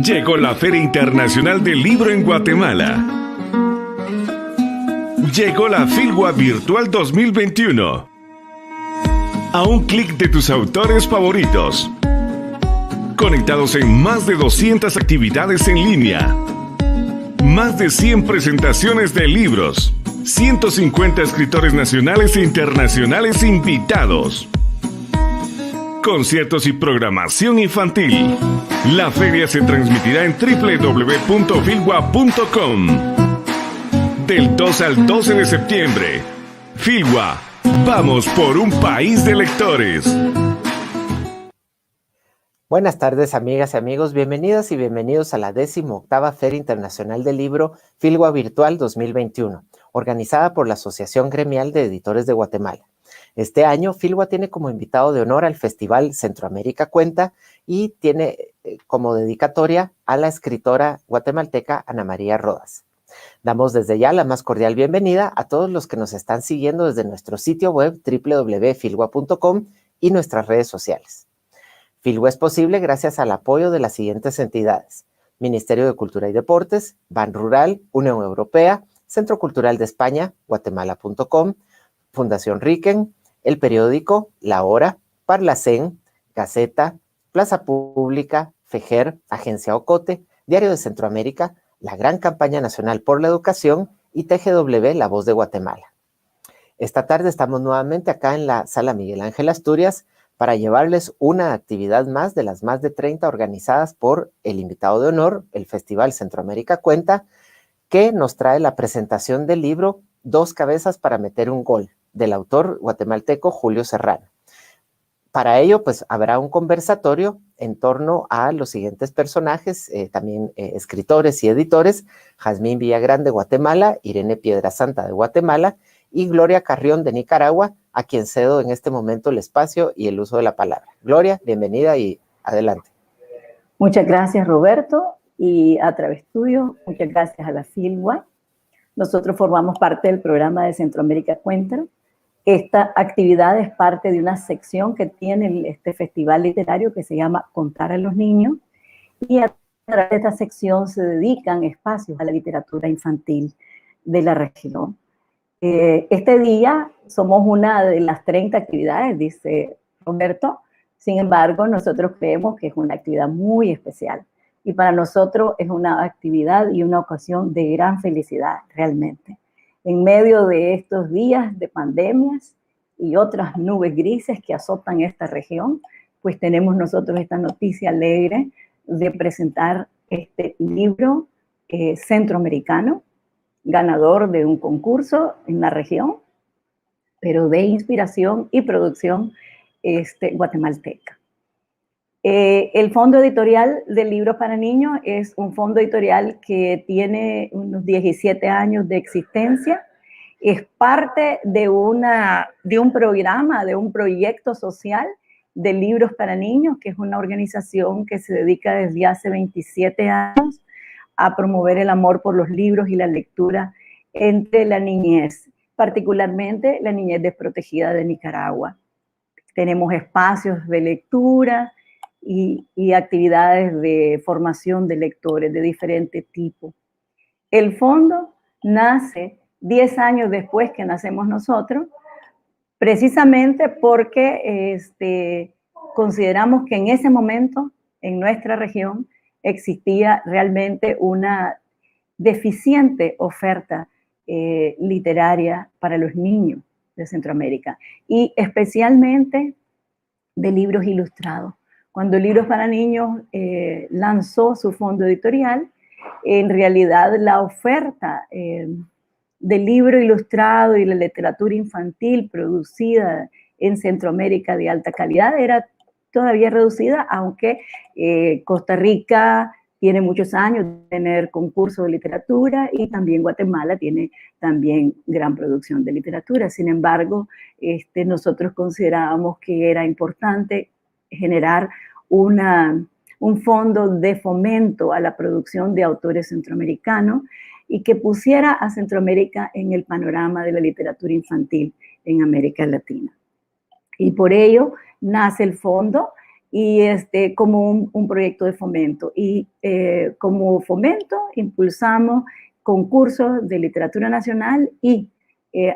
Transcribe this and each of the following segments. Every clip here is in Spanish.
Llegó la Feria Internacional del Libro en Guatemala. Llegó la Filgua Virtual 2021. A un clic de tus autores favoritos. Conectados en más de 200 actividades en línea. Más de 100 presentaciones de libros. 150 escritores nacionales e internacionales invitados. Conciertos y programación infantil. La feria se transmitirá en www.filgua.com. Del 2 al 12 de septiembre. Filgua, vamos por un país de lectores. Buenas tardes, amigas y amigos. Bienvenidas y bienvenidos a la 18ª Feria Internacional del Libro Filgua Virtual 2021, organizada por la Asociación Gremial de Editores de Guatemala. Este año, Filgua tiene como invitado de honor al Festival Centroamérica Cuenta y tiene como dedicatoria a la escritora guatemalteca Ana María Rodas. Damos desde ya la más cordial bienvenida a todos los que nos están siguiendo desde nuestro sitio web www.filgua.com y nuestras redes sociales. Filgua es posible gracias al apoyo de las siguientes entidades: Ministerio de Cultura y Deportes, Ban Rural, Unión Europea, Centro Cultural de España, Guatemala.com, Fundación Riquen, El Periódico, La Hora, Parlacén, Gaceta, Plaza Pública, FEJER, Agencia Ocote, Diario de Centroamérica, la Gran Campaña Nacional por la Educación y TGW La Voz de Guatemala. Esta tarde estamos nuevamente acá en la Sala Miguel Ángel Asturias para llevarles una actividad más de las más de 30 organizadas por el invitado de honor, el Festival Centroamérica Cuenta, que nos trae la presentación del libro Dos cabezas para meter un gol, del autor guatemalteco Julio Serrano. Para ello, pues, habrá un conversatorio en torno a los siguientes personajes, también escritores y editores: Jazmín Villagrán de Guatemala, Irene Piedrasanta de Guatemala y Gloria Carrión de Nicaragua, a quien cedo en este momento el espacio y el uso de la palabra. Gloria, bienvenida y adelante. Muchas gracias, Roberto, y a través tuyo, muchas gracias a la Filgua. Nosotros formamos parte del programa de Centroamérica Cuenta. Esta actividad es parte de una sección que tiene este festival literario que se llama Contar a los Niños, y a través de esta sección se dedican espacios a la literatura infantil de la región. Este día somos una de las 30 actividades, dice Roberto. Sin embargo, nosotros creemos que es una actividad muy especial y para nosotros es una actividad y una ocasión de gran felicidad realmente. En medio de estos días de pandemias y otras nubes grises que azotan esta región, pues tenemos nosotros esta noticia alegre de presentar este libro centroamericano, ganador de un concurso en la región, pero de inspiración y producción guatemalteca. El Fondo Editorial de Libros para Niños es un fondo editorial que tiene unos 17 años de existencia. Es parte de un programa, de un proyecto social de Libros para Niños, que es una organización que se dedica desde hace 27 años a promover el amor por los libros y la lectura entre la niñez, particularmente la niñez desprotegida de Nicaragua. Tenemos espacios de lectura y actividades de formación de lectores de diferente tipo. El fondo nace 10 años después que nacemos nosotros, precisamente porque consideramos que en ese momento, en nuestra región, existía realmente una deficiente oferta literaria para los niños de Centroamérica y especialmente de libros ilustrados. Cuando Libros para Niños lanzó su fondo editorial, en realidad la oferta del libro ilustrado y la literatura infantil producida en Centroamérica de alta calidad era todavía reducida, aunque Costa Rica tiene muchos años de tener concursos de literatura y también Guatemala tiene también gran producción de literatura. Sin embargo, nosotros considerábamos que era importante generar un fondo de fomento a la producción de autores centroamericanos y que pusiera a Centroamérica en el panorama de la literatura infantil en América Latina. Y por ello nace el fondo y como un proyecto de fomento. Y como fomento impulsamos concursos de literatura nacional y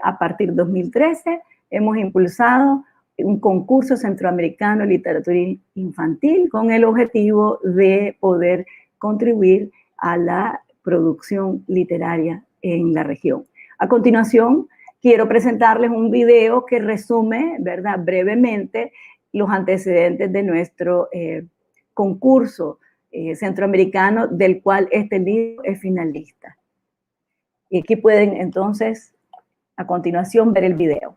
a partir de 2013 hemos impulsado un concurso centroamericano de literatura infantil con el objetivo de poder contribuir a la producción literaria en la región. A continuación, quiero presentarles un video que resume, ¿verdad?, brevemente los antecedentes de nuestro concurso centroamericano, del cual este libro es finalista. Y aquí pueden entonces, a continuación, ver el video.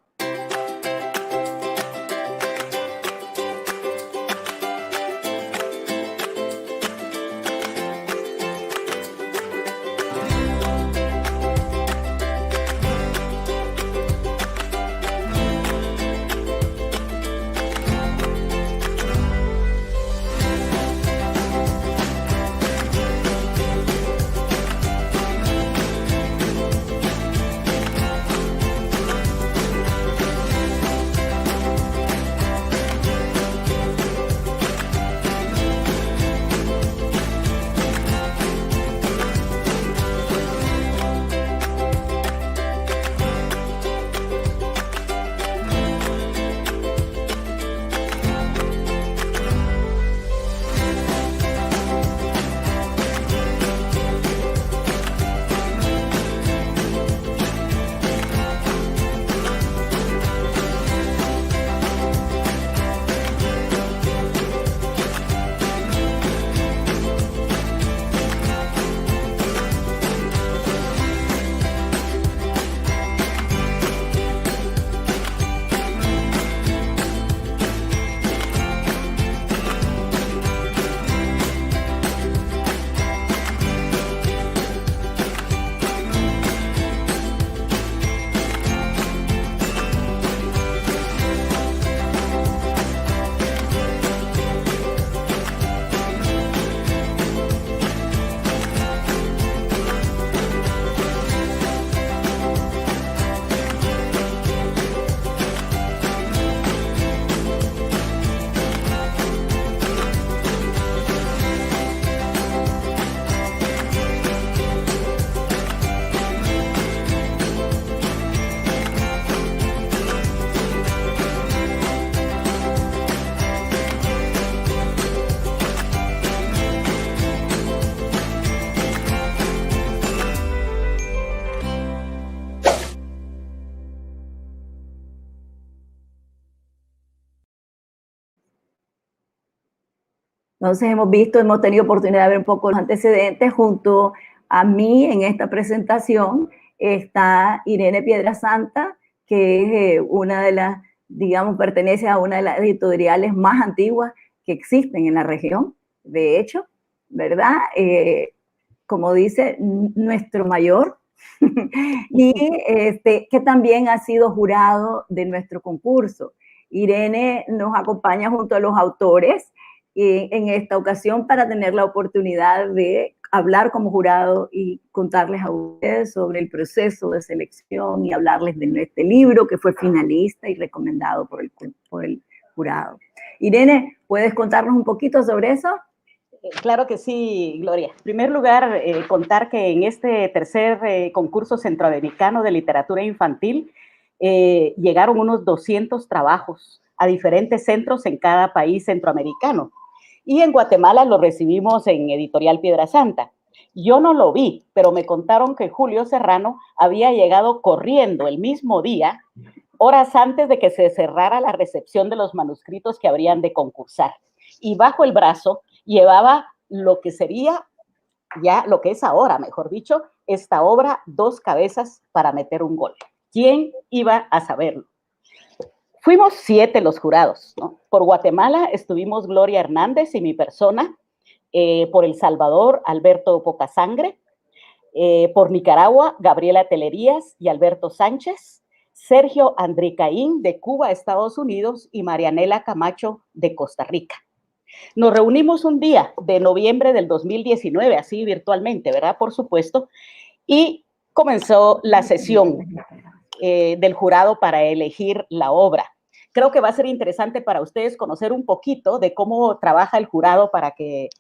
Entonces hemos tenido oportunidad de ver un poco los antecedentes. Junto a mí en esta presentación está Irene Piedrasanta, que es una de las, digamos, pertenece a una de las editoriales más antiguas que existen en la región, de hecho, ¿verdad? Como dice, nuestro mayor, y que también ha sido jurado de nuestro concurso. Irene nos acompaña junto a los autores en esta ocasión para tener la oportunidad de hablar como jurado y contarles a ustedes sobre el proceso de selección y hablarles de este libro que fue finalista y recomendado por el jurado. Irene, ¿puedes contarnos un poquito sobre eso? Claro que sí, Gloria. En primer lugar, contar que en este tercer concurso centroamericano de literatura infantil llegaron unos 200 trabajos a diferentes centros en cada país centroamericano. Y en Guatemala lo recibimos en Editorial Piedrasanta. Yo no lo vi, pero me contaron que Julio Serrano había llegado corriendo el mismo día, horas antes de que se cerrara la recepción de los manuscritos que habrían de concursar. Y bajo el brazo llevaba lo que sería, ya lo que es ahora, mejor dicho, esta obra, Dos cabezas para meter un gol. ¿Quién iba a saberlo? Fuimos 7 los jurados, ¿no? Por Guatemala estuvimos Gloria Hernández y mi persona, por El Salvador, Alberto Pocasangre, por Nicaragua, Gabriela Telerías y Alberto Sánchez, Sergio Andricaín de Cuba, Estados Unidos, y Marianela Camacho de Costa Rica. Nos reunimos un día de noviembre del 2019, así virtualmente, ¿verdad? Por supuesto, y comenzó la sesión del jurado para elegir la obra. creo que va a ser interesante para ustedes conocer un poquito de cómo trabaja el jurado para que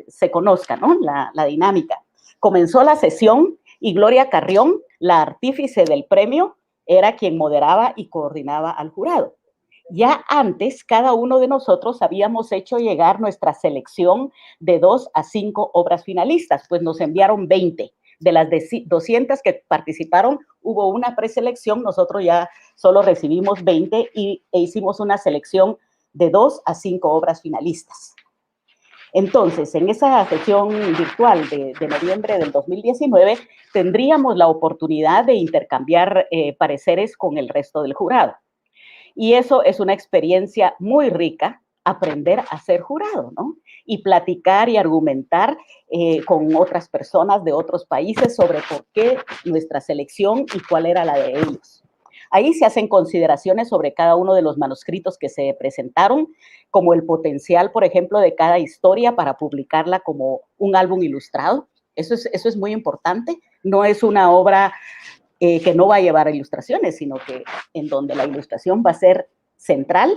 se conozca, ¿no? La dinámica. Comenzó la sesión y Gloria Carrión, la artífice del premio, era quien moderaba y coordinaba al jurado. Ya antes, cada uno de nosotros habíamos hecho llegar nuestra selección de 2 a 5 obras finalistas, pues nos enviaron 20. De las 200 que participaron, hubo una preselección, nosotros ya solo recibimos 20 e hicimos una selección de 2 a 5 obras finalistas. Entonces, en esa sesión virtual de noviembre del 2019, tendríamos la oportunidad de intercambiar pareceres con el resto del jurado. Y eso es una experiencia muy rica, aprender a ser jurado, ¿no? Y platicar y argumentar con otras personas de otros países sobre por qué nuestra selección y cuál era la de ellos. Ahí se hacen consideraciones sobre cada uno de los manuscritos que se presentaron, como el potencial, por ejemplo, de cada historia para publicarla como un álbum ilustrado. Eso es muy importante. No es una obra que no va a llevar ilustraciones, sino que en donde la ilustración va a ser central.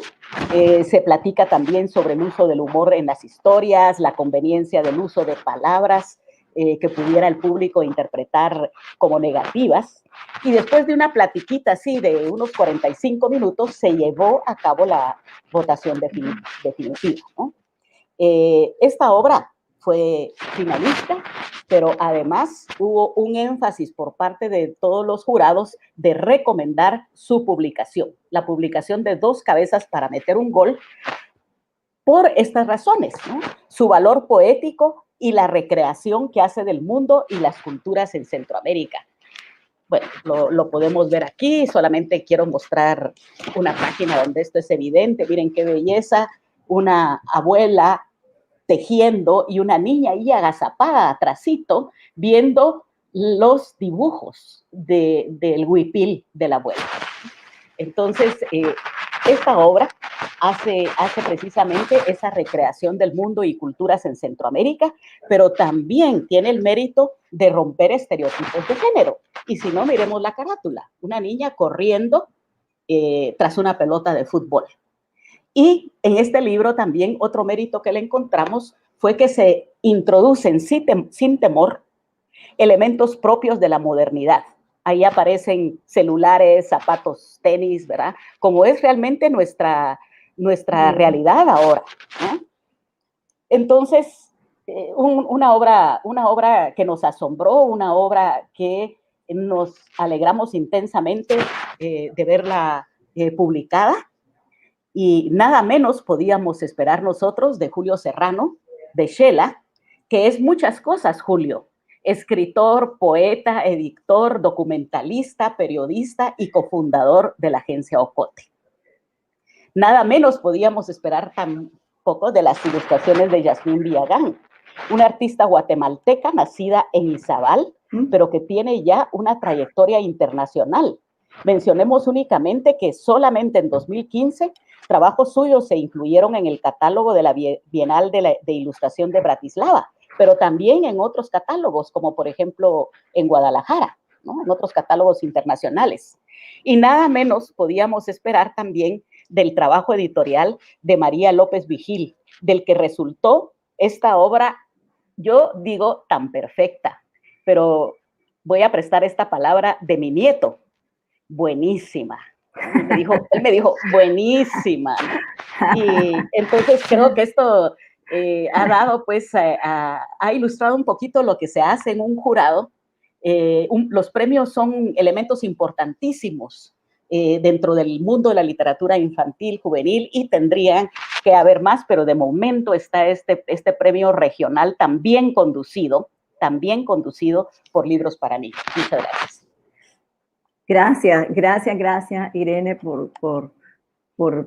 Se platica también sobre el uso del humor en las historias, la conveniencia del uso de palabras que pudiera el público interpretar como negativas. Y después de una platiquita así de unos 45 minutos, se llevó a cabo la votación definitiva, ¿no? Esta obra fue finalista, pero además hubo un énfasis por parte de todos los jurados de recomendar su publicación, la publicación de 2 cabezas para meter un gol, por estas razones, ¿no? Su valor poético y la recreación que hace del mundo y las culturas en Centroamérica. Bueno, lo podemos ver aquí, solamente quiero mostrar una página donde esto es evidente. Miren qué belleza, una abuela tejiendo y una niña ahí agazapada atrasito viendo los dibujos del huipil de la abuela. Entonces, esta obra hace precisamente esa recreación del mundo y culturas en Centroamérica, pero también tiene el mérito de romper estereotipos de género. Y si no, miremos la carátula, una niña corriendo tras una pelota de fútbol. Y en este libro también otro mérito que le encontramos fue que se introducen sin temor elementos propios de la modernidad. Ahí aparecen celulares, zapatos, tenis, ¿verdad? Como es realmente nuestra realidad ahora, ¿no? Entonces, una obra que nos asombró, una obra que nos alegramos intensamente de verla publicada. Y nada menos podíamos esperar nosotros de Julio Serrano, de Xela, que es muchas cosas, Julio. Escritor, poeta, editor, documentalista, periodista y cofundador de la agencia Ocote. Nada menos podíamos esperar tampoco de las ilustraciones de Yasmín Villagán, una artista guatemalteca nacida en Izabal, pero que tiene ya una trayectoria internacional. Mencionemos únicamente que solamente en 2015 trabajos suyos se incluyeron en el catálogo de la Bienal de Ilustración de Bratislava, pero también en otros catálogos, como por ejemplo en Guadalajara, ¿no? En otros catálogos internacionales. Y nada menos podíamos esperar también del trabajo editorial de María López Vigil, del que resultó esta obra, yo digo, tan perfecta, pero voy a prestar esta palabra de mi nieto, buenísima. Él me dijo, buenísima. Y entonces creo que esto ha dado, pues, ha ilustrado un poquito lo que se hace en un jurado. Los premios son elementos importantísimos dentro del mundo de la literatura infantil, juvenil, y tendrían que haber más, pero de momento está este premio regional también conducido por Libros para Niños. Muchas gracias. Gracias, Irene, por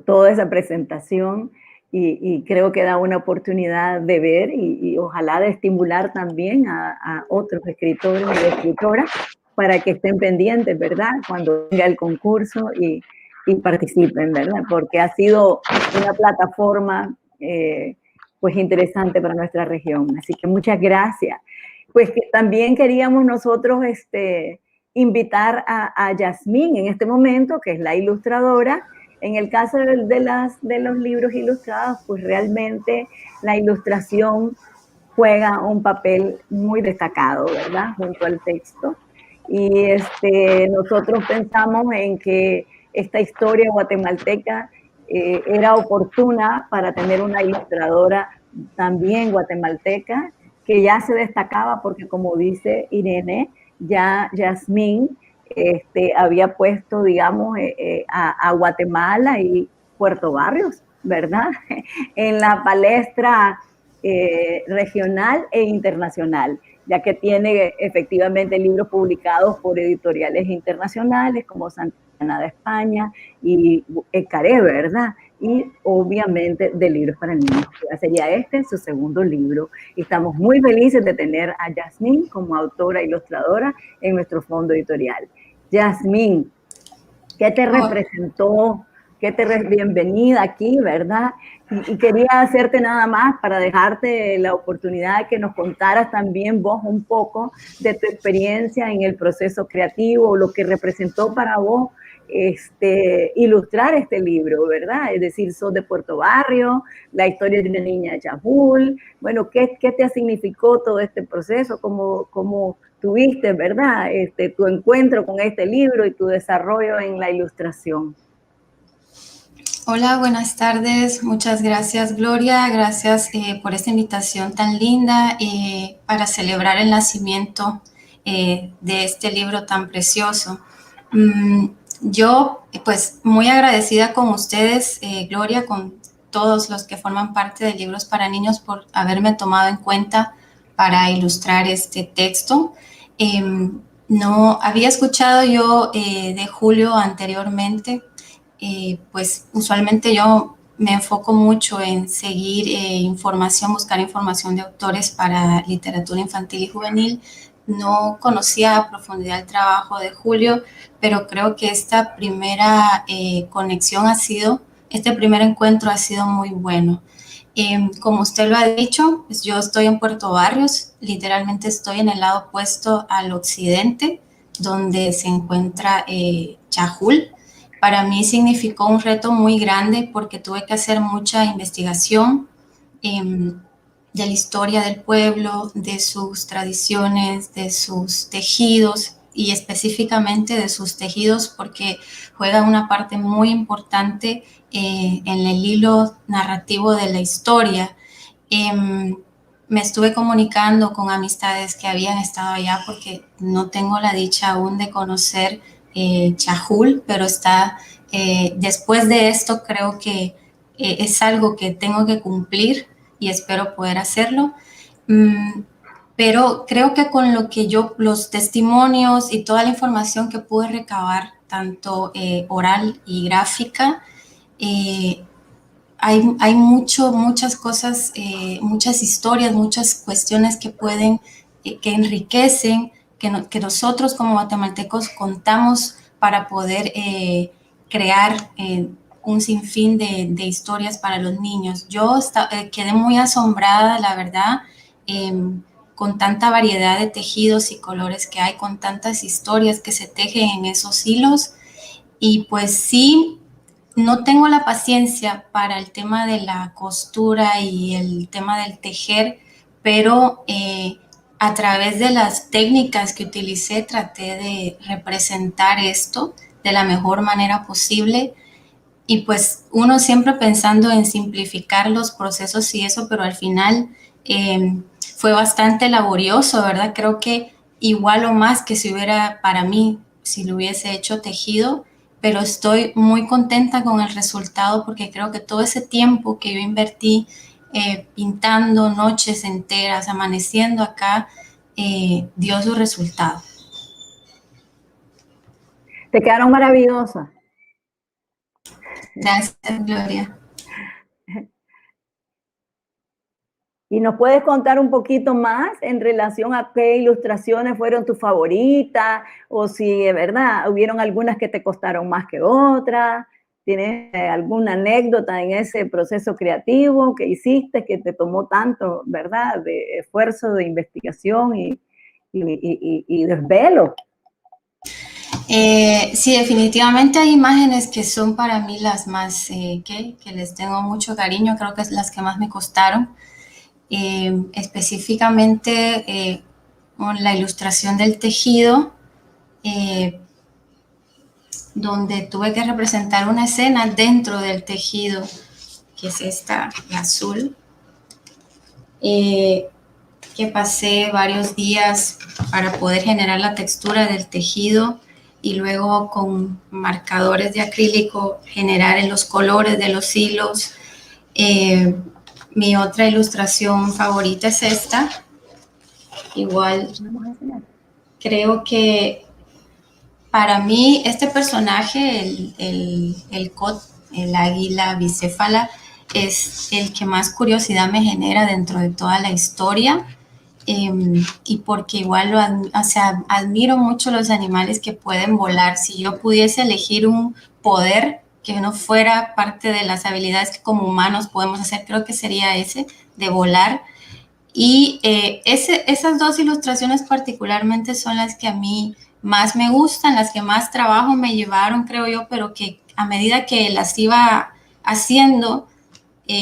toda esa presentación y creo que da una oportunidad de ver y ojalá de estimular también a otros escritores y escritoras para que estén pendientes, ¿verdad? Cuando venga el concurso y participen, ¿verdad? Porque ha sido una plataforma pues interesante para nuestra región. Así que muchas gracias. Pues que también queríamos nosotros invitar a Yasmín en este momento, que es la ilustradora, En el caso de los libros ilustrados, pues realmente la ilustración juega un papel muy destacado, ¿verdad? Junto al texto. Y nosotros pensamos en que esta historia guatemalteca era oportuna para tener una ilustradora también guatemalteca, que ya se destacaba porque, como dice Irene, ya Yasmín había puesto, digamos, a Guatemala y Puerto Barrios, ¿verdad? En la palestra regional e internacional, ya que tiene efectivamente libros publicados por editoriales internacionales como Santana de España y Caré, ¿verdad? Y obviamente de libros para niños. Ya sería su segundo libro. Y estamos muy felices de tener a Yasmín como autora e ilustradora en nuestro fondo editorial. Yasmín, ¿qué te representó? Bienvenida aquí, ¿verdad? Y quería hacerte nada más para dejarte la oportunidad de que nos contaras también vos un poco de tu experiencia en el proceso creativo, lo que representó para vos ilustrar este libro, ¿verdad? Es decir, sos de Puerto Barrio, la historia de una niña de Chajul. Bueno, ¿qué te significó todo este proceso? ¿Cómo tuviste, ¿verdad? Tu encuentro con este libro y tu desarrollo en la ilustración. Hola, buenas tardes. Muchas gracias, Gloria. Gracias por esta invitación tan linda para celebrar el nacimiento de este libro tan precioso. Yo, pues, muy agradecida con ustedes, Gloria, con todos los que forman parte de Libros para Niños por haberme tomado en cuenta para ilustrar este texto. No había escuchado yo de Julio anteriormente. Pues usualmente yo me enfoco mucho en seguir buscar información de autores para literatura infantil y juvenil. No conocía a profundidad el trabajo de Julio, pero creo que esta primera este primer encuentro ha sido muy bueno. Como usted lo ha dicho, pues yo estoy en Puerto Barrios, literalmente estoy en el lado opuesto al occidente, donde se encuentra Chajul. Para mí significó un reto muy grande porque tuve que hacer mucha investigación de la historia del pueblo, de sus tradiciones, de sus tejidos y específicamente de sus tejidos porque juegan una parte muy importante en el hilo narrativo de la historia. Me estuve comunicando con amistades que habían estado allá porque no tengo la dicha aún de conocer Chajul, pero después de esto creo que es algo que tengo que cumplir y espero poder hacerlo. Pero creo que con los testimonios y toda la información que pude recabar, tanto oral y gráfica, hay muchas cosas, muchas historias, muchas cuestiones que que enriquecen, que nosotros como guatemaltecos contamos para poder crear un sinfín de historias para los niños. Yo quedé muy asombrada, la verdad, con tanta variedad de tejidos y colores que hay, con tantas historias que se tejen en esos hilos. Y pues sí, no tengo la paciencia para el tema de la costura y el tema del tejer, pero a través de las técnicas que utilicé traté de representar esto de la mejor manera posible. Y pues uno siempre pensando en simplificar los procesos y eso, pero al final fue bastante laborioso, ¿verdad? Creo que igual o más que para mí, si lo hubiese hecho tejido, pero estoy muy contenta con el resultado porque creo que todo ese tiempo que yo invertí pintando noches enteras, amaneciendo acá, dio su resultado. Te quedaron maravillosas. Gracias, Gloria. ¿Y nos puedes contar un poquito más en relación a qué ilustraciones fueron tus favoritas? O si de verdad hubieron algunas que te costaron más que otras. ¿Tienes alguna anécdota en ese proceso creativo que hiciste que te tomó tanto, verdad, de esfuerzo, de investigación y desvelo? Sí, definitivamente hay imágenes que son para mí las más, que les tengo mucho cariño, creo que es las que más me costaron. Específicamente con la ilustración del tejido, donde tuve que representar una escena dentro del tejido, que es esta, la azul, que pasé varios días para poder generar la textura del tejido y luego con marcadores de acrílico generar en los colores de los hilos. Mi otra ilustración favorita es esta. Igual creo que para mí este personaje, el águila bicéfala, es el que más curiosidad me genera dentro de toda la historia. Y porque igual admiro mucho los animales que pueden volar. Si yo pudiese elegir un poder que no fuera parte de las habilidades que como humanos podemos hacer, creo que sería ese, de volar. Y esas dos ilustraciones particularmente son las que a mí más me gustan, las que más trabajo me llevaron, creo yo, pero que a medida que las iba haciendo,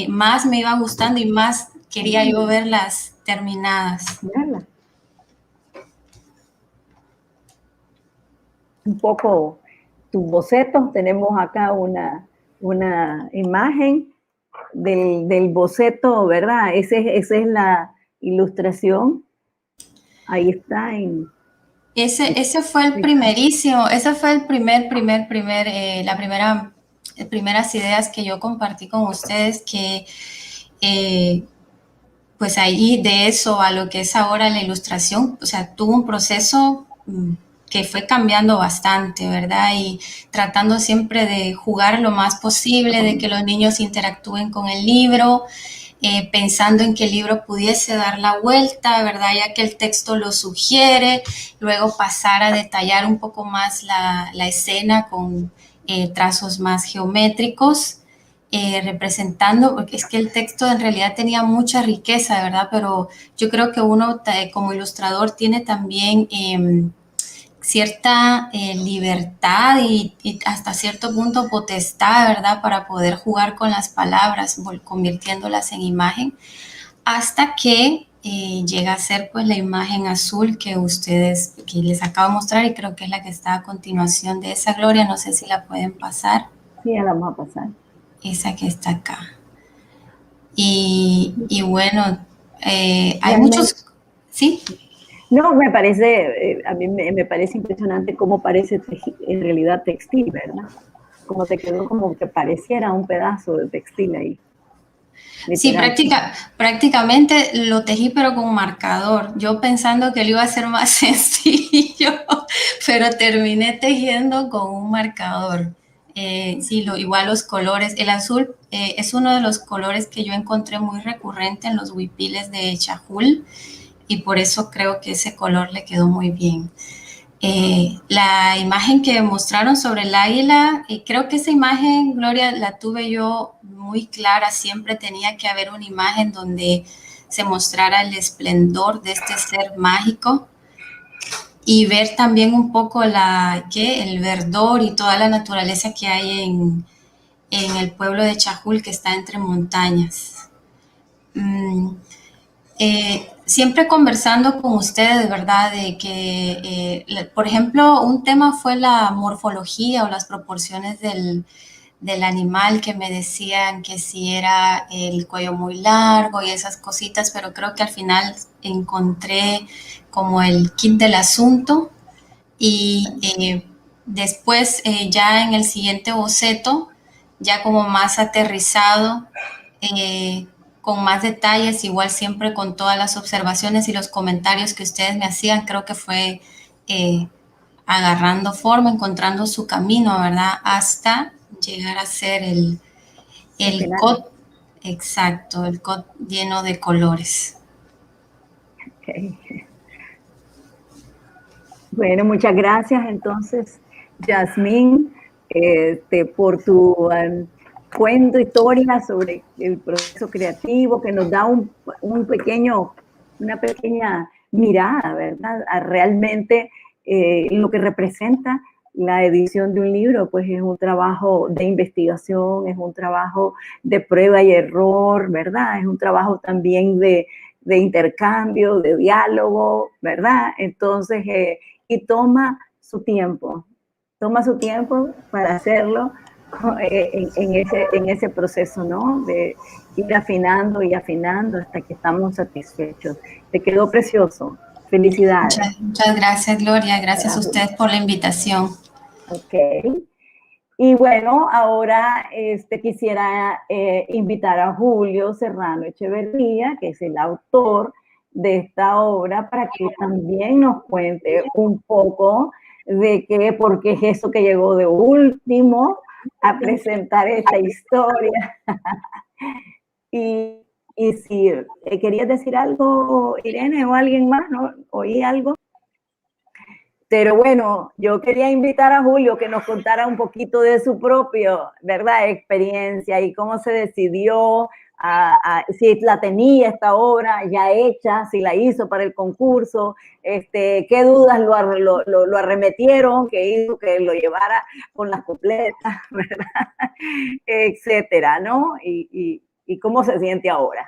más me iba gustando y más quería yo verlas terminadas. Un poco tu boceto, tenemos acá una imagen del boceto, ¿verdad? Esa es la ilustración. Ahí está. Ese fue el primerísimo, ese fue el las primeras ideas que yo compartí con ustedes, que pues ahí de eso a lo que es ahora la ilustración, o sea, tuvo un proceso que fue cambiando bastante, ¿verdad? Y tratando siempre de jugar lo más posible, de que los niños interactúen con el libro, pensando en que el libro pudiese dar la vuelta, ¿verdad? Ya que el texto lo sugiere, luego pasar a detallar un poco más la escena con trazos más geométricos, representando, porque es que el texto en realidad tenía mucha riqueza, ¿verdad? Pero yo creo que uno como ilustrador tiene también cierta libertad y hasta cierto punto potestad, ¿verdad? Para poder jugar con las palabras, convirtiéndolas en imagen, hasta que llega a ser pues la imagen azul que les acabo de mostrar, y creo que es la que está a continuación de esa, Gloria, no sé si la pueden pasar. Sí, ya la vamos a pasar. Esa que está acá. Y bueno, hay muchos... ¿Sí? No, me parece, a mí me parece impresionante cómo parece en realidad textil, ¿verdad? Como te quedó como que pareciera un pedazo de textil ahí. Sí, prácticamente lo tejí, pero con marcador. Yo pensando que lo iba a hacer más sencillo, pero terminé tejiendo con un marcador. Sí, igual los colores. El azul es uno de los colores que yo encontré muy recurrente en los huipiles de Chajul, y por eso creo que ese color le quedó muy bien. La imagen que mostraron sobre el águila, creo que esa imagen, Gloria, la tuve yo muy clara. Siempre tenía que haber una imagen donde se mostrara el esplendor de este ser mágico y ver también un poco el verdor y toda la naturaleza que hay en el pueblo de Chajul, que está entre montañas. Siempre conversando con ustedes, ¿verdad? De que, por ejemplo, un tema fue la morfología o las proporciones del animal, que me decían que si era el cuello muy largo y esas cositas, pero creo que al final encontré como el kit del asunto. Y después, ya en el siguiente boceto, ya como más aterrizado, con más detalles, igual siempre con todas las observaciones y los comentarios que ustedes me hacían, creo que fue agarrando forma, encontrando su camino, ¿verdad? Hasta llegar a ser el cot, exacto, el cot lleno de colores. Okay. Bueno, muchas gracias entonces, Yasmín, por tu cuento, historia sobre el proceso creativo, que nos da una pequeña mirada, ¿verdad? A realmente lo que representa la edición de un libro pues es un trabajo de investigación, es un trabajo de prueba y error, ¿verdad? Es un trabajo también de intercambio, de diálogo, ¿verdad? Entonces, y toma su tiempo para hacerlo en ese proceso, ¿no? De ir afinando y afinando hasta que estamos satisfechos. Te quedó precioso. Felicidades. Muchas gracias, Gloria. Gracias a ustedes por la invitación. Ok. Y bueno, ahora quisiera invitar a Julio Serrano Echeverría, que es el autor de esta obra, para que también nos cuente un poco de por qué es eso que llegó de último a presentar esta historia. y si querías decir algo, Irene, o alguien más, ¿no? ¿Oí algo? Pero bueno, yo quería invitar a Julio que nos contara un poquito de su propia, ¿verdad?, experiencia y cómo se decidió, si la tenía esta obra ya hecha, si la hizo para el concurso, qué dudas lo arremetieron, que hizo que lo llevara con las completas, ¿verdad? Etcétera, ¿no? Y cómo se siente ahora.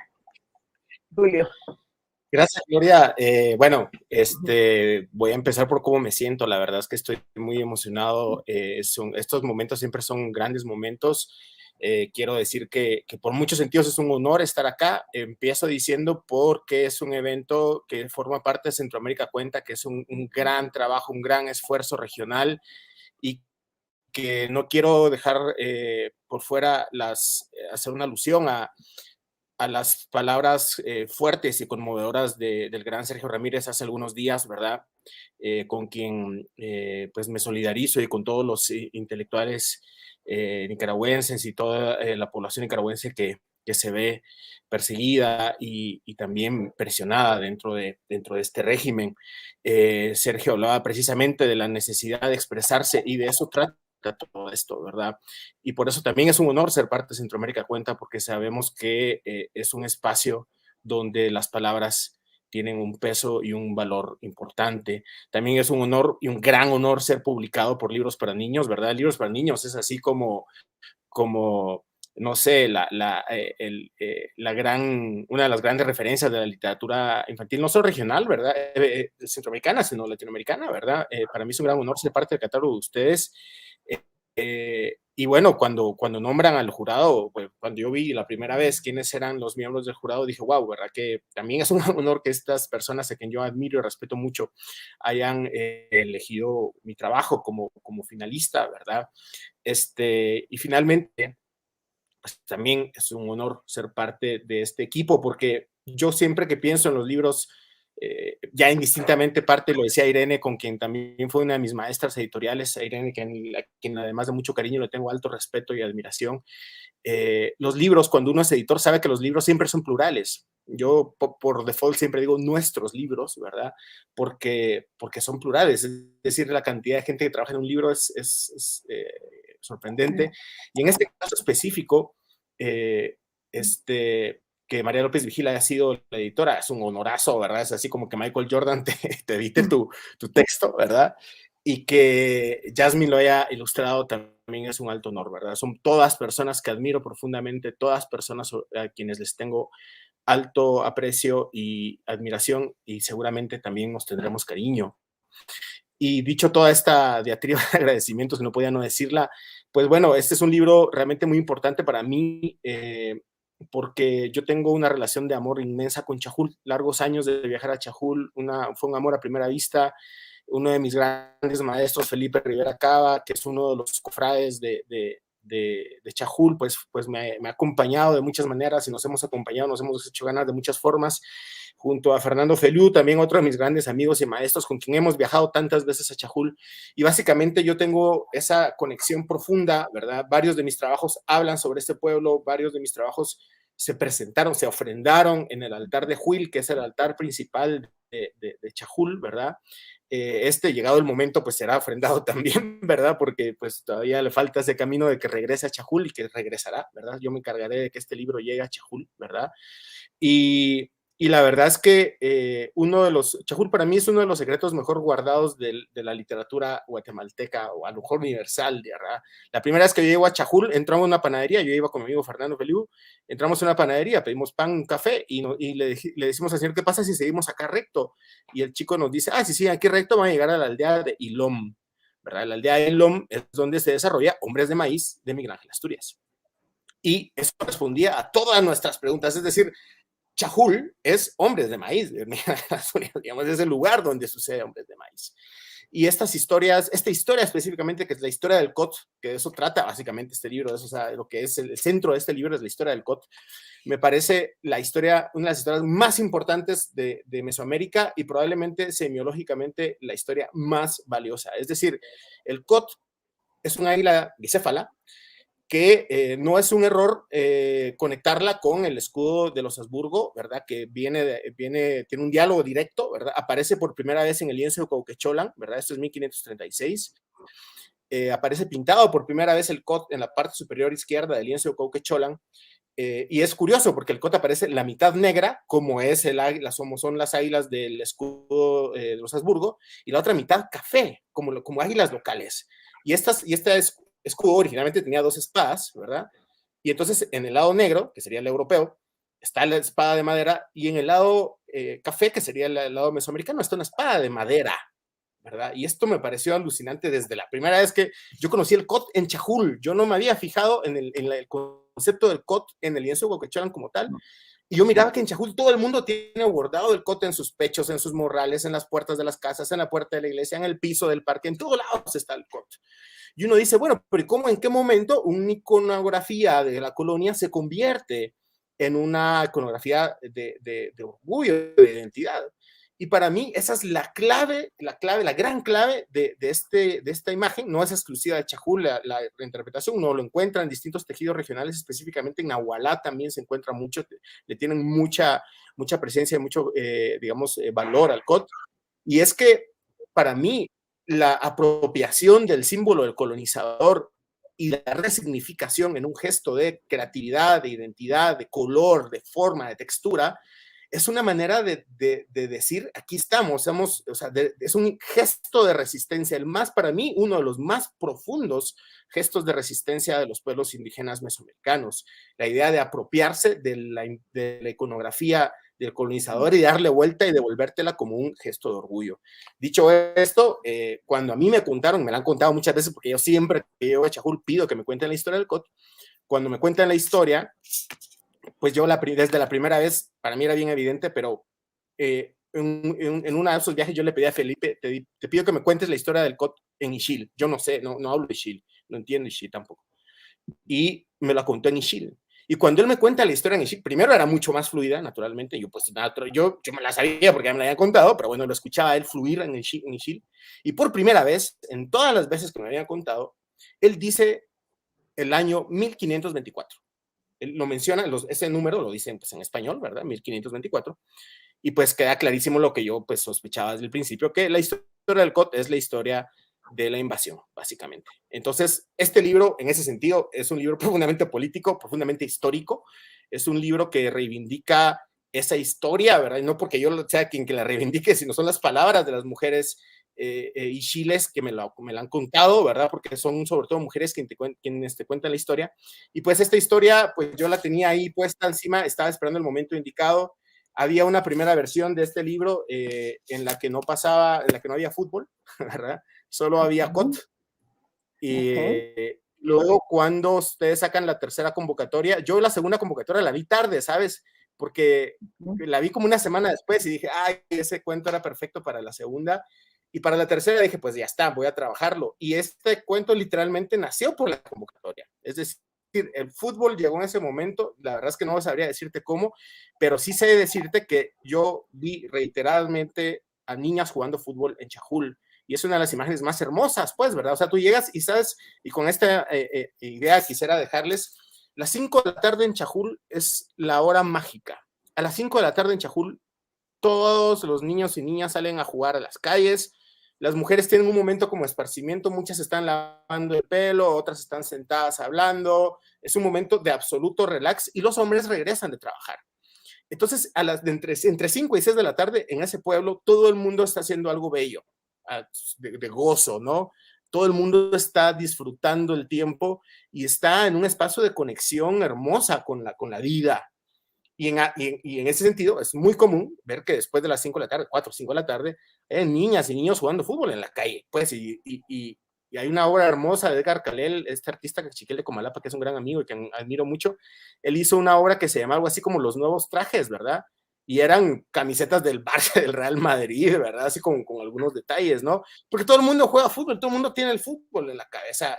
Julio. Gracias, Gloria. Bueno, voy a empezar por cómo me siento. La verdad es que estoy muy emocionado. Estos momentos siempre son grandes momentos. Quiero decir que por muchos sentidos es un honor estar acá. Empiezo diciendo porque es un evento que forma parte de Centroamérica Cuenta, que es un gran trabajo, un gran esfuerzo regional y que no quiero dejar por fuera hacer una alusión a las palabras fuertes y conmovedoras del gran Sergio Ramírez hace algunos días, ¿verdad? Con quien pues me solidarizo y con todos los intelectuales nicaragüenses y toda la población nicaragüense que se ve perseguida y también presionada dentro de este régimen. Sergio hablaba precisamente de la necesidad de expresarse y de eso trata todo esto, ¿verdad? Y por eso también es un honor ser parte de Centroamérica Cuenta, porque sabemos que es un espacio donde las palabras tienen un peso y un valor importante. También es un honor y un gran honor ser publicado por Libros para Niños, ¿verdad? Libros para Niños es así como no sé, una de las grandes referencias de la literatura infantil, no solo regional, ¿verdad? Centroamericana, sino latinoamericana, ¿verdad? Para mí es un gran honor ser parte del catálogo de ustedes. Y bueno, cuando nombran al jurado, pues, cuando yo vi la primera vez quiénes eran los miembros del jurado, dije, wow, ¿verdad? Que también es un honor que estas personas a quien yo admiro y respeto mucho hayan elegido mi trabajo como finalista, ¿verdad? Y finalmente, pues también es un honor ser parte de este equipo, porque yo siempre que pienso en los libros, ya indistintamente parte, lo decía Irene, con quien también fue una de mis maestras editoriales, a Irene, a quien además de mucho cariño le tengo alto respeto y admiración. Los libros, cuando uno es editor, sabe que los libros siempre son plurales. Yo por default siempre digo nuestros libros, ¿verdad? Porque son plurales, es decir, la cantidad de gente que trabaja en un libro es sorprendente. Y en este caso específico, que María López Vigil haya sido la editora, es un honorazo, ¿verdad? Es así como que Michael Jordan te edite tu texto, ¿verdad? Y que Jasmine lo haya ilustrado también es un alto honor, ¿verdad? Son todas personas que admiro profundamente, todas personas a quienes les tengo alto aprecio y admiración, y seguramente también nos tendremos cariño. Y dicho toda esta diatriba de agradecimientos, que no podía no decirla, pues bueno, este es un libro realmente muy importante para mí, porque yo tengo una relación de amor inmensa con Chajul, largos años de viajar a Chajul, fue un amor a primera vista. Uno de mis grandes maestros, Felipe Rivera Cava, que es uno de los cofrades de Chajul, pues me ha acompañado de muchas maneras y nos hemos acompañado, nos hemos hecho ganas de muchas formas, junto a Fernando Feliu, también otro de mis grandes amigos y maestros con quien hemos viajado tantas veces a Chajul, y básicamente yo tengo esa conexión profunda, ¿verdad? Varios de mis trabajos hablan sobre este pueblo, varios de mis trabajos se presentaron, se ofrendaron en el altar de Huil, que es el altar principal de Chajul, ¿verdad? Llegado el momento, pues será ofrendado también, ¿verdad? Porque pues todavía le falta ese camino de que regrese a Chajul y que regresará, ¿verdad? Yo me encargaré de que este libro llegue a Chajul, ¿verdad? Y Y la verdad es que Chajul para mí es uno de los secretos mejor guardados de la literatura guatemalteca o a lo mejor universal, ¿verdad? La primera vez que yo llego a Chajul, entramos a una panadería, yo iba con mi amigo Fernando Feliu, entramos a una panadería, pedimos pan, un café y le decimos al señor, ¿qué pasa si seguimos acá recto? Y el chico nos dice, sí, aquí recto van a llegar a la aldea de Ilom, ¿verdad? La aldea de Ilom es donde se desarrolla Hombres de Maíz de Miguel Ángel Asturias. Y eso respondía a todas nuestras preguntas, es decir, Chajul es Hombres de Maíz, digamos, es el lugar donde sucede Hombres de Maíz. Y esta historia específicamente, que es la historia del COT, que de eso trata básicamente este libro, eso, o sea, lo que es el centro de este libro es la historia del COT, me parece una de las historias más importantes de Mesoamérica y probablemente semiológicamente la historia más valiosa. Es decir, el COT es un águila bicéfala, que no es un error conectarla con el escudo de los Habsburgo, ¿verdad? Que tiene un diálogo directo, ¿verdad? Aparece por primera vez en el lienzo de Cauquecholan, ¿verdad? Esto es 1536. Aparece pintado por primera vez el COT en la parte superior izquierda del lienzo de Cauquecholan. Y es curioso porque el COT aparece la mitad negra, como es son las águilas del escudo de los Habsburgo, y la otra mitad café, como águilas locales. Y esta escudo originalmente tenía 2 espadas, ¿verdad? Y entonces en el lado negro, que sería el europeo, está la espada de madera, y en el lado café, que sería el lado mesoamericano, está una espada de madera, ¿verdad? Y esto me pareció alucinante desde la primera vez que yo conocí el COT en Chajul. Yo no me había fijado en el concepto del COT en el lienzo de Cauquecholan como tal, y yo miraba que en Chajul todo el mundo tiene bordado el COT en sus pechos, en sus morrales, en las puertas de las casas, en la puerta de la iglesia, en el piso del parque, en todos lados está el COT. Y uno dice, bueno, pero ¿cómo, en qué momento una iconografía de la colonia se convierte en una iconografía de orgullo, de identidad? Y para mí esa es la gran clave de esta imagen. No es exclusiva de Chajul la interpretación, uno lo encuentra en distintos tejidos regionales, específicamente en Nahualá también se encuentra mucho, le tienen mucha presencia, mucho, valor al COT. Y es que para mí la apropiación del símbolo del colonizador y la resignificación en un gesto de creatividad, de identidad, de color, de forma, de textura, es una manera de decir, aquí estamos, es un gesto de resistencia, para mí, uno de los más profundos gestos de resistencia de los pueblos indígenas mesoamericanos. La idea de apropiarse de la iconografía del colonizador y darle vuelta y devolvértela como un gesto de orgullo. Dicho esto, cuando a mí me la han contado muchas veces, porque yo siempre que llego a Chajul pido que me cuenten la historia del COT. Cuando me cuentan la historia, pues yo desde la primera vez, para mí era bien evidente, pero en uno de esos viajes yo le pedí a Felipe, te pido que me cuentes la historia del COT en Ixil. Yo no sé, no hablo de Ixil, no entiendo Ixil tampoco. Y me la contó en Ixil. Y cuando él me cuenta la historia en Ixil, primero era mucho más fluida, naturalmente. Yo me la sabía porque ya me la habían contado, pero bueno, lo escuchaba él fluir en Ixil. Y por primera vez, en todas las veces que me habían contado, él dice el año 1524. Él lo menciona, ese número lo dicen pues, en español, ¿verdad? 1524. Y pues queda clarísimo lo que yo pues sospechaba desde el principio, que la historia del COT es la historia de la invasión, básicamente. Entonces, este libro, en ese sentido, es un libro profundamente político, profundamente histórico. Es un libro que reivindica esa historia, ¿verdad? Y no porque yo sea quien que la reivindique, sino son las palabras de las mujeres Ixhiles que me la han contado, ¿verdad? Porque son sobre todo mujeres quienes te cuentan la historia. Y pues esta historia, pues yo la tenía ahí puesta encima, estaba esperando el momento indicado. Había una primera versión de este libro en la que no había fútbol, ¿verdad? Solo había COT. Y luego cuando ustedes sacan la tercera convocatoria, yo la segunda convocatoria la vi tarde, ¿sabes? Porque la vi como una semana después y dije, ese cuento era perfecto para la segunda. Y para la tercera dije, pues ya está, voy a trabajarlo. Y este cuento literalmente nació por la convocatoria. Es decir, el fútbol llegó en ese momento, la verdad es que no sabría decirte cómo, pero sí sé decirte que yo vi reiteradamente a niñas jugando fútbol en Chajul. Y es una de las imágenes más hermosas, pues, ¿verdad? O sea, tú llegas y sabes, y con esta idea quisiera dejarles, las 5 de la tarde en Chajul es la hora mágica. A las 5 de la tarde en Chajul, todos los niños y niñas salen a jugar a las calles. Las mujeres tienen un momento como esparcimiento, muchas están lavando el pelo, otras están sentadas hablando. Es un momento de absoluto relax y los hombres regresan de trabajar. Entonces, entre 5 y 6 de la tarde, en ese pueblo, todo el mundo está haciendo algo bello, de gozo, ¿no? Todo el mundo está disfrutando el tiempo y está en un espacio de conexión hermosa con la vida. Y en ese sentido, es muy común ver que después de las 5 de la tarde, 4 o 5 de la tarde, hay niñas y niños jugando fútbol en la calle, pues, y hay una obra hermosa de Edgar Calel, este artista Chiquel de Comalapa, que es un gran amigo y que admiro mucho. Él hizo una obra que se llama algo así como Los Nuevos Trajes, ¿verdad? Y eran camisetas del Barça, del Real Madrid, ¿verdad? Así con algunos detalles, ¿no? Porque todo el mundo juega fútbol, todo el mundo tiene el fútbol en la cabeza,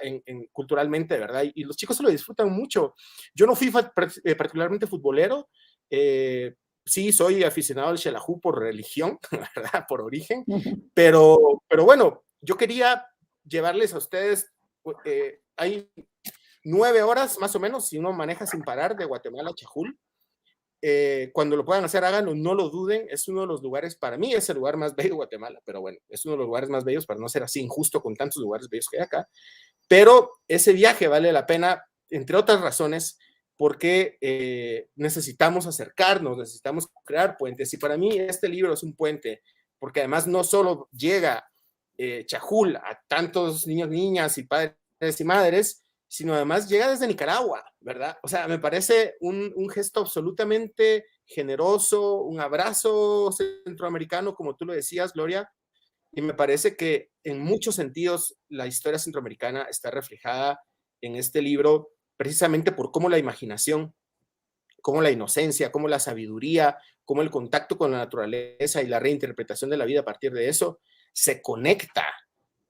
culturalmente, ¿verdad? Y los chicos se lo disfrutan mucho. Yo no fui particularmente futbolero, sí, soy aficionado al Xelajú por religión, ¿verdad? Por origen, pero bueno, yo quería llevarles a ustedes, hay 9 horas más o menos, si uno maneja sin parar de Guatemala a Chajul. Cuando lo puedan hacer, háganlo, no lo duden, es uno de los lugares, para mí es el lugar más bello de Guatemala, pero bueno, es uno de los lugares más bellos, para no ser así injusto con tantos lugares bellos que hay acá, pero ese viaje vale la pena, entre otras razones, porque necesitamos acercarnos, necesitamos crear puentes, y para mí este libro es un puente, porque además no solo llega Chajul a tantos niños, niñas y padres y madres, sino además llega desde Nicaragua, ¿verdad? O sea, me parece un gesto absolutamente generoso, un abrazo centroamericano, como tú lo decías, Gloria, y me parece que en muchos sentidos la historia centroamericana está reflejada en este libro precisamente por cómo la imaginación, cómo la inocencia, cómo la sabiduría, cómo el contacto con la naturaleza y la reinterpretación de la vida a partir de eso se conecta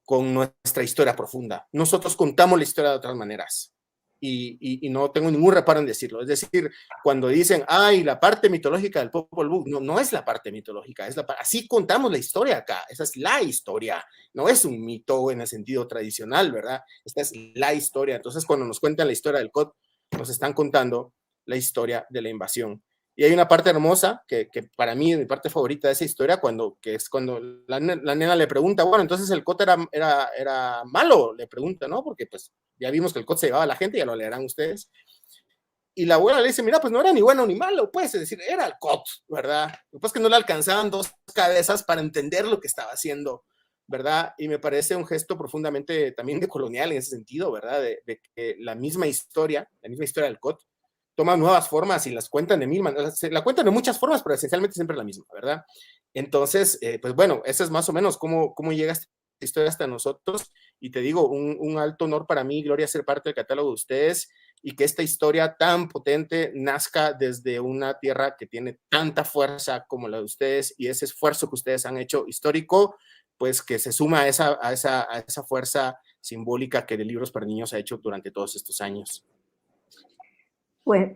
con nuestra historia profunda. Nosotros contamos la historia de otras maneras y no tengo ningún reparo en decirlo. Es decir, cuando dicen, ay, la parte mitológica del Popol Vuh, no es la parte mitológica, así contamos la historia acá, esa es la historia, no es un mito en el sentido tradicional, ¿verdad? Esta es la historia. Entonces, cuando nos cuentan la historia del COT, nos están contando la historia de la invasión. Y hay una parte hermosa que para mí es mi parte favorita de esa historia, que es cuando la nena le pregunta, bueno, entonces el COT era malo, le pregunta, ¿no? Porque pues ya vimos que el COT se llevaba a la gente, ya lo leerán ustedes. Y la abuela le dice, mira, pues no era ni bueno ni malo, pues, es decir, era el COT, ¿verdad? Pues que no le alcanzaban 2 cabezas para entender lo que estaba haciendo, ¿verdad? Y me parece un gesto profundamente también decolonial en ese sentido, ¿verdad? De que la misma historia del COT, toman nuevas formas y las cuentan de 1000 maneras, la cuentan de muchas formas, pero esencialmente siempre la misma, ¿verdad? Entonces, pues bueno, eso es más o menos cómo llega esta historia hasta nosotros, y te digo, un alto honor para mí, Gloria, ser parte del catálogo de ustedes, y que esta historia tan potente nazca desde una tierra que tiene tanta fuerza como la de ustedes, y ese esfuerzo que ustedes han hecho histórico, pues que se suma a esa fuerza simbólica que de Libros para Niños ha hecho durante todos estos años. Pues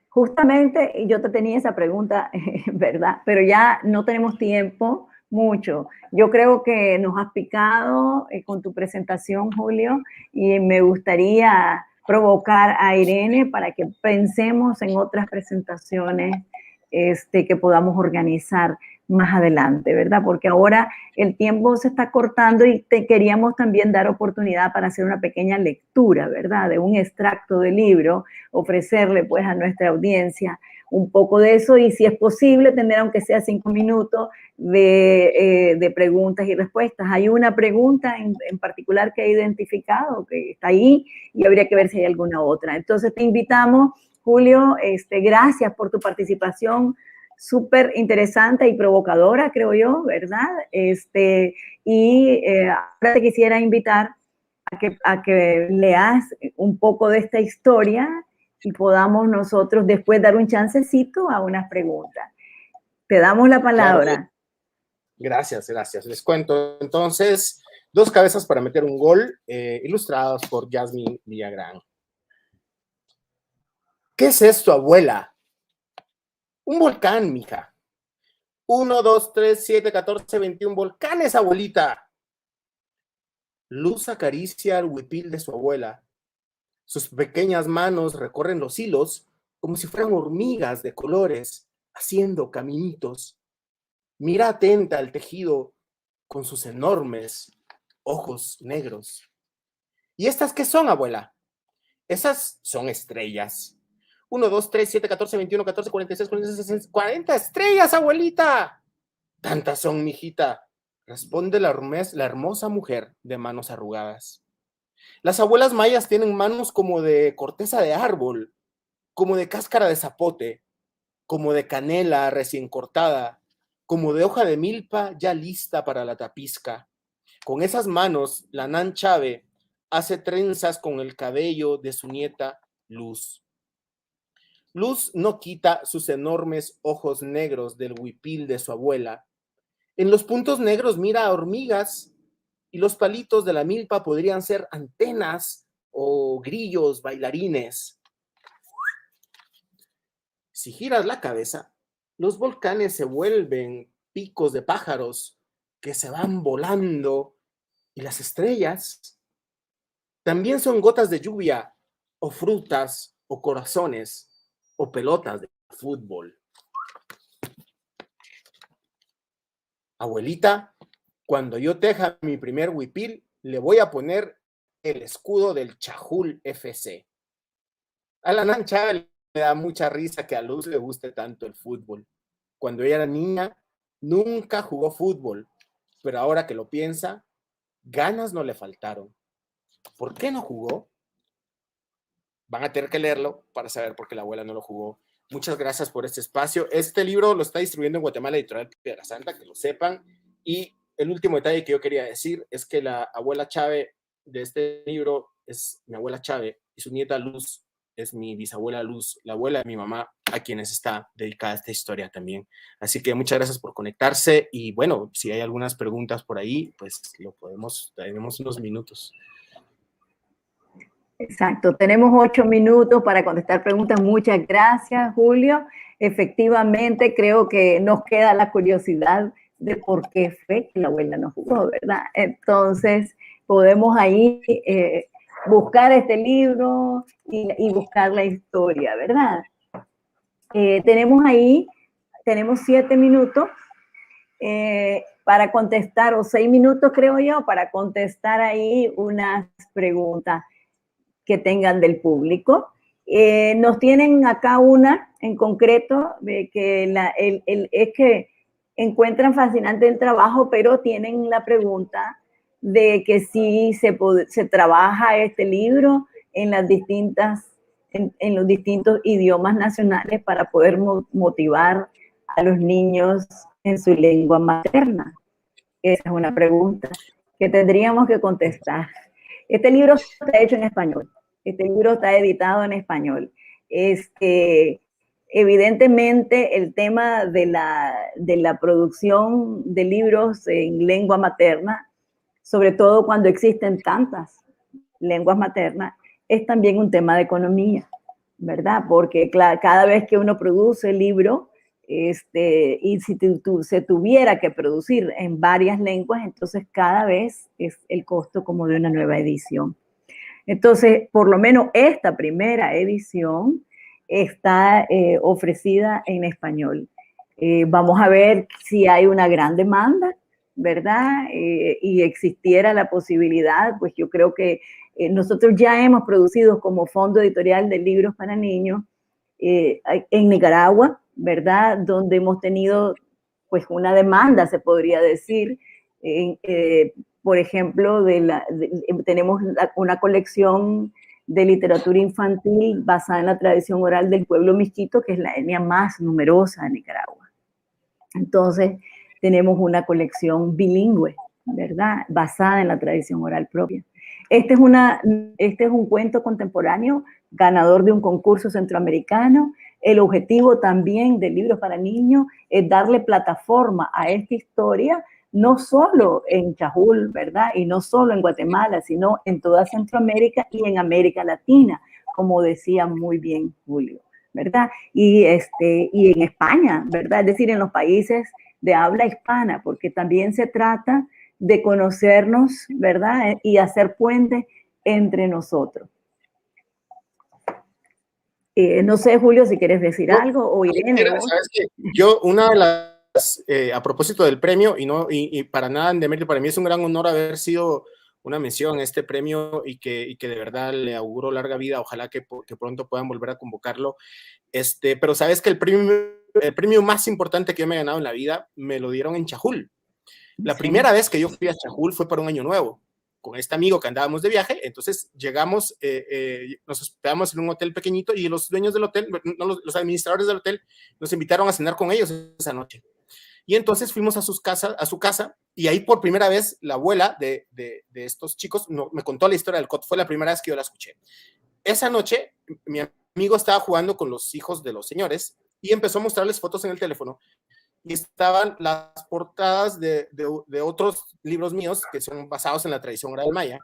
justamente yo te tenía esa pregunta, ¿verdad? Pero ya no tenemos tiempo mucho. Yo creo que nos has picado con tu presentación, Julio, y me gustaría provocar a Irene para que pensemos en otras presentaciones que podamos organizar más adelante, ¿verdad? Porque ahora el tiempo se está cortando y te queríamos también dar oportunidad para hacer una pequeña lectura, ¿verdad? De un extracto del libro, ofrecerle pues a nuestra audiencia un poco de eso, y si es posible tener aunque sea 5 minutos de preguntas y respuestas. Hay una pregunta en particular que he identificado, que está ahí, y habría que ver si hay alguna otra. Entonces te invitamos, Julio, gracias por tu participación, súper interesante y provocadora, creo yo, ¿verdad? Ahora te quisiera invitar a que leas un poco de esta historia y podamos nosotros después dar un chancecito a unas preguntas. Te damos la palabra. Gracias. Les cuento. Entonces, 2 cabezas para meter un gol, ilustrados por Yasmin Villagrán. ¿Qué es esto, abuela? Un volcán, mija. 1, 2, 3, 7, 14, 21 volcanes, abuelita. Luz acaricia el huipil de su abuela. Sus pequeñas manos recorren los hilos como si fueran hormigas de colores, haciendo caminitos. Mira atenta al tejido con sus enormes ojos negros. ¿Y estas qué son, abuela? Esas son estrellas. 1, 2, 3, 7, 14, 21, 14, 46, 46, 40 estrellas, abuelita. Tantas son, mijita, responde la hermosa mujer de manos arrugadas. Las abuelas mayas tienen manos como de corteza de árbol, como de cáscara de zapote, como de canela recién cortada, como de hoja de milpa ya lista para la tapizca. Con esas manos, la Nan Chave hace trenzas con el cabello de su nieta Luz. Luz no quita sus enormes ojos negros del huipil de su abuela. En los puntos negros mira a hormigas y los palitos de la milpa podrían ser antenas o grillos bailarines. Si giras la cabeza, los volcanes se vuelven picos de pájaros que se van volando y las estrellas también son gotas de lluvia o frutas o corazones o pelotas de fútbol. Abuelita, cuando yo teja mi primer huipil, le voy a poner el escudo del Chajul FC. A la Nan Chave le da mucha risa que a Luz le guste tanto el fútbol. Cuando ella era niña, nunca jugó fútbol, pero ahora que lo piensa, ganas no le faltaron. ¿Por qué no jugó? Van a tener que leerlo para saber por qué la abuela no lo jugó. Muchas gracias por este espacio. Este libro lo está distribuyendo en Guatemala Editorial Piedra Santa, que lo sepan. Y el último detalle que yo quería decir es que la abuela Chave de este libro es mi abuela Chave y su nieta Luz es mi bisabuela Luz, la abuela de mi mamá, a quienes está dedicada esta historia también. Así que muchas gracias por conectarse y bueno, si hay algunas preguntas por ahí, pues tenemos unos minutos. Exacto, tenemos 8 minutos para contestar preguntas. Muchas gracias, Julio. Efectivamente, creo que nos queda la curiosidad de por qué fue que la abuela no jugó, ¿verdad? Entonces, podemos ahí buscar este libro y buscar la historia, ¿verdad? Tenemos 7 minutos para contestar, o 6 minutos creo yo, para contestar ahí unas preguntas que tengan del público. Nos tienen acá una en concreto, de que es que encuentran fascinante el trabajo, pero tienen la pregunta de que si se trabaja este libro en los distintos idiomas nacionales para poder motivar a los niños en su lengua materna. Esa es una pregunta que tendríamos que contestar. Este libro está hecho en español. Este libro está editado en español. Evidentemente, el tema de la producción de libros en lengua materna, sobre todo cuando existen tantas lenguas maternas, es también un tema de economía, ¿verdad? Porque cada vez que uno produce el libro, y si se tuviera que producir en varias lenguas, entonces cada vez es el costo como de una nueva edición. Entonces, por lo menos esta primera edición está ofrecida en español. Vamos a ver si hay una gran demanda, ¿verdad? Y existiera la posibilidad, pues yo creo que nosotros ya hemos producido como Fondo Editorial de Libros para Niños en Nicaragua, ¿verdad? Donde hemos tenido pues una demanda, se podría decir, por ejemplo, tenemos una colección de literatura infantil basada en la tradición oral del pueblo Misquito, que es la etnia más numerosa de Nicaragua. Entonces, tenemos una colección bilingüe, ¿verdad? Basada en la tradición oral propia. Este es un cuento contemporáneo, ganador de un concurso centroamericano. El objetivo también de Libros para Niños es darle plataforma a esta historia, no solo en Chajul, ¿verdad? Y no solo en Guatemala, sino en toda Centroamérica y en América Latina, como decía muy bien Julio, ¿verdad? Y en España, ¿verdad? Es decir, en los países de habla hispana, porque también se trata de conocernos, ¿verdad? Y hacer puentes entre nosotros. No sé, Julio, si quieres decir algo, o Irene. ¿Sabes qué? Yo, una de las, a propósito del premio, y para nada en demérito, para mí es un gran honor haber sido una mención a este premio y que de verdad le auguro larga vida. Ojalá que pronto puedan volver a convocarlo. Pero sabes que el premio más importante que yo me he ganado en la vida me lo dieron en Chajul. La primera vez que yo fui a Chajul fue para un año nuevo, con este amigo que andábamos de viaje. Entonces llegamos, nos hospedamos en un hotel pequeñito y los dueños del hotel, los administradores del hotel, nos invitaron a cenar con ellos esa noche. Y entonces fuimos a su casa, y ahí por primera vez la abuela de estos chicos me contó la historia del COT. Fue la primera vez que yo la escuché. Esa noche mi amigo estaba jugando con los hijos de los señores y empezó a mostrarles fotos en el teléfono. Y estaban las portadas de otros libros míos que son basados en la tradición oral maya.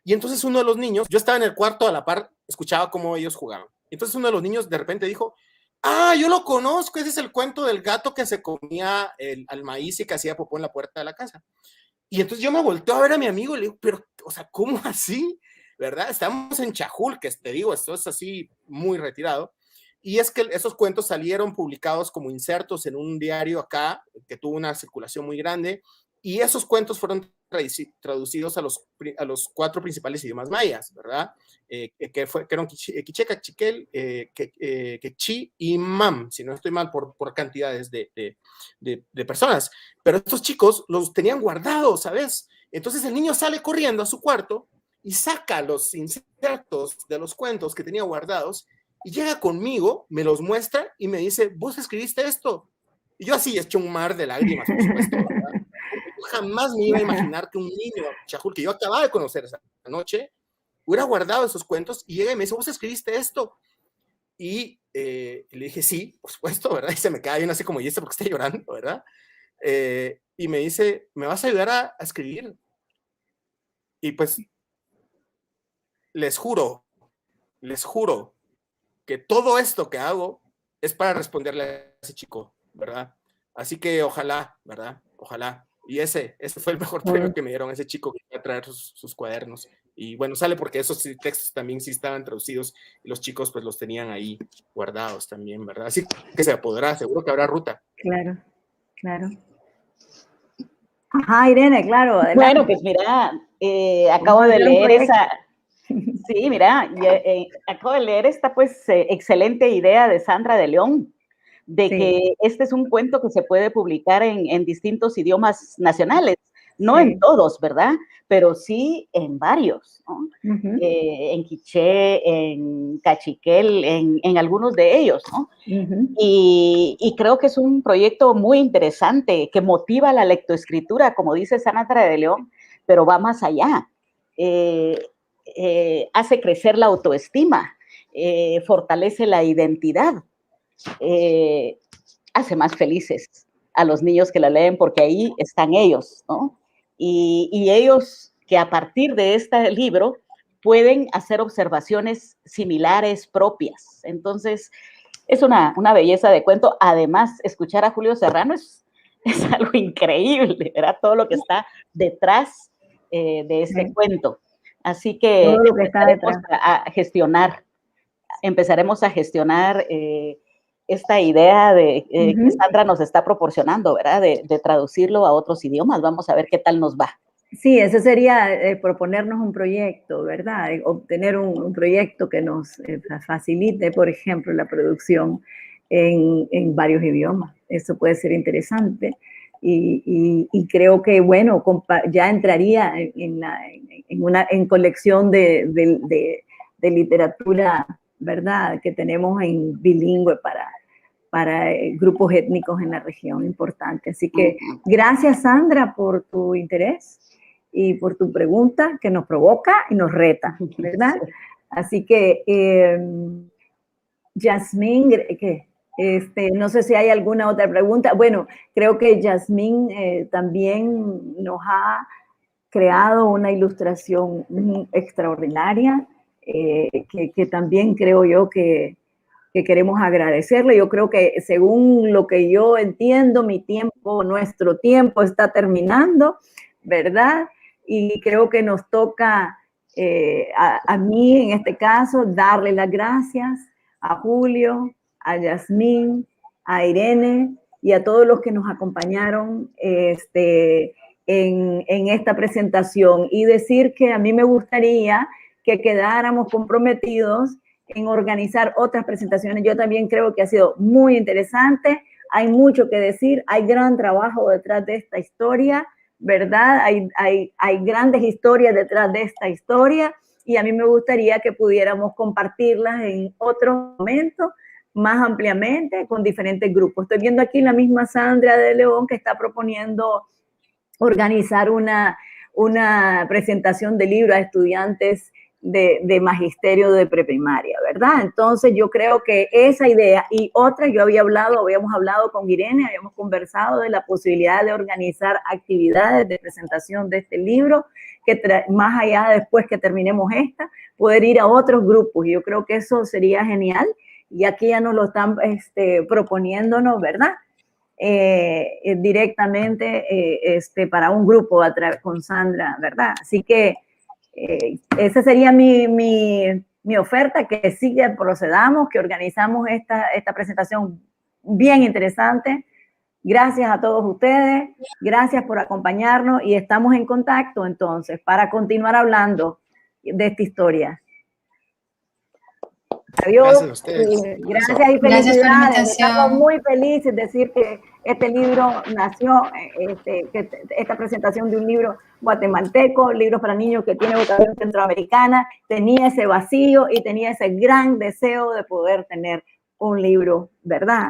Y entonces uno de los niños, yo estaba en el cuarto a la par, escuchaba cómo ellos jugaban. Entonces uno de los niños de repente dijo, yo lo conozco, ese es el cuento del gato que se comía al maíz y que hacía popó en la puerta de la casa. Y entonces yo me volteo a ver a mi amigo y le digo, pero, o sea, ¿cómo así? ¿Verdad? Estamos en Chajul, que te digo, esto es así muy retirado. Y es que esos cuentos salieron publicados como insertos en un diario acá, que tuvo una circulación muy grande, y esos cuentos fueron traducidos a los 4 principales idiomas mayas, ¿verdad? Que eran Quicheca, Chiquel, Quechí y Mam, si no estoy mal por cantidades de personas. Pero estos chicos los tenían guardados, ¿sabes? Entonces el niño sale corriendo a su cuarto y saca los insertos de los cuentos que tenía guardados y llega conmigo, me los muestra y me dice, ¿vos escribiste esto? Y yo así hecho un mar de lágrimas, por supuesto, ¿verdad? Yo jamás me iba a imaginar que un niño Chajul, que yo acababa de conocer esa noche, hubiera guardado esos cuentos y llega y me dice, ¿vos escribiste esto? Y le dije, sí, por supuesto, ¿verdad? Y se me queda bien así como, ¿y este por qué está llorando, verdad? Y me dice, ¿me vas a ayudar a escribir? Y pues, les juro que todo esto que hago es para responderle a ese chico, ¿verdad? Así que ojalá, ¿verdad? Ojalá. Y ese fue el mejor premio que me dieron, ese chico que iba a traer sus cuadernos. Y bueno, sale porque esos textos también sí estaban traducidos y los chicos pues los tenían ahí guardados también, ¿verdad? Así que se podrá, seguro que habrá ruta. Claro, claro. Ajá, Irene, claro. Adelante. Bueno, pues mira, acabo de leer esa... Sí, mira, acabo de leer esta pues excelente idea de Sandra de León, de que este es un cuento que se puede publicar en distintos idiomas nacionales, no en todos, ¿verdad? Pero sí en varios, ¿no? En quiché, en cachiquel, en algunos de ellos, ¿no? Y creo que es un proyecto muy interesante que motiva la lectoescritura, como dice Sandra de León, pero va más allá. Hace crecer la autoestima, fortalece la identidad, hace más felices a los niños que la leen porque ahí están ellos, ¿no? Y ellos que a partir de este libro pueden hacer observaciones similares propias. Entonces, es una belleza de cuento. Además, escuchar a Julio Serrano es algo increíble, ¿verdad? Todo lo que está detrás de este cuento. Así que empezaremos a gestionar esta idea que Sandra nos está proporcionando, ¿verdad? De traducirlo a otros idiomas. Vamos a ver qué tal nos va. Sí, ese sería proponernos un proyecto, ¿verdad? Obtener un proyecto que nos facilite, por ejemplo, la producción en varios idiomas. Eso puede ser interesante. Y creo que, bueno, ya entraría en colección de literatura, ¿verdad?, que tenemos en bilingüe para grupos étnicos en la región, importante. Así que gracias, Sandra, por tu interés y por tu pregunta que nos provoca y nos reta, ¿verdad? Sí. Así que, Yasmín, no sé si hay alguna otra pregunta. Bueno, creo que Yasmín también nos ha creado una ilustración extraordinaria, que también creo yo que queremos agradecerle. Yo creo que según lo que yo entiendo, nuestro tiempo está terminando, ¿verdad? Y creo que nos toca a mí, en este caso, darle las gracias a Julio, a Yasmín, a Irene y a todos los que nos acompañaron en esta presentación y decir que a mí me gustaría que quedáramos comprometidos en organizar otras presentaciones. Yo también creo que ha sido muy interesante, hay mucho que decir, hay gran trabajo detrás de esta historia, ¿verdad? Hay grandes historias detrás de esta historia y a mí me gustaría que pudiéramos compartirlas en otro momento más ampliamente con diferentes grupos. Estoy viendo aquí la misma Sandra de León que está proponiendo organizar una presentación de libro a estudiantes de magisterio de preprimaria, ¿verdad? Entonces yo creo que esa idea y otras, habíamos hablado con Irene, habíamos conversado de la posibilidad de organizar actividades de presentación de este libro, que más allá después que terminemos esta, poder ir a otros grupos, y yo creo que eso sería genial, y aquí ya nos lo están proponiéndonos, ¿verdad? Directamente para un grupo con Sandra, ¿verdad? Así que esa sería mi oferta, que sí que procedamos, que organizamos esta presentación bien interesante. Gracias a todos ustedes, gracias por acompañarnos y estamos en contacto entonces para continuar hablando de esta historia. Adiós. Gracias a ustedes. Gracias y felicidades. Estamos muy felices de decir que este libro nació, esta presentación de un libro guatemalteco, libros para niños que tiene vocación centroamericana, tenía ese vacío y tenía ese gran deseo de poder tener un libro, ¿verdad?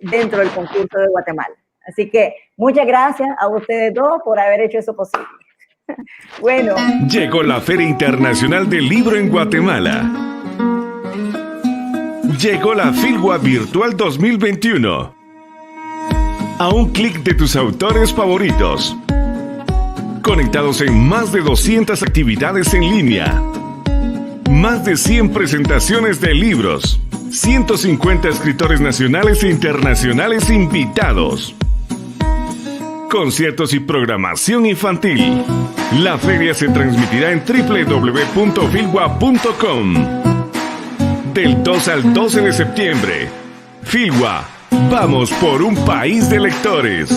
Dentro del concurso de Guatemala. Así que muchas gracias a ustedes dos por haber hecho eso posible. Bueno. Llegó la Feria Internacional del Libro en Guatemala. Llegó la Filgua Virtual 2021. A un clic de tus autores favoritos. Conectados en más de 200 actividades en línea. Más de 100 presentaciones de libros. 150 escritores nacionales e internacionales invitados. Conciertos y programación infantil. La feria se transmitirá en www.filgua.com. Del 2 al 12 de septiembre. Filgua, vamos por un país de lectores.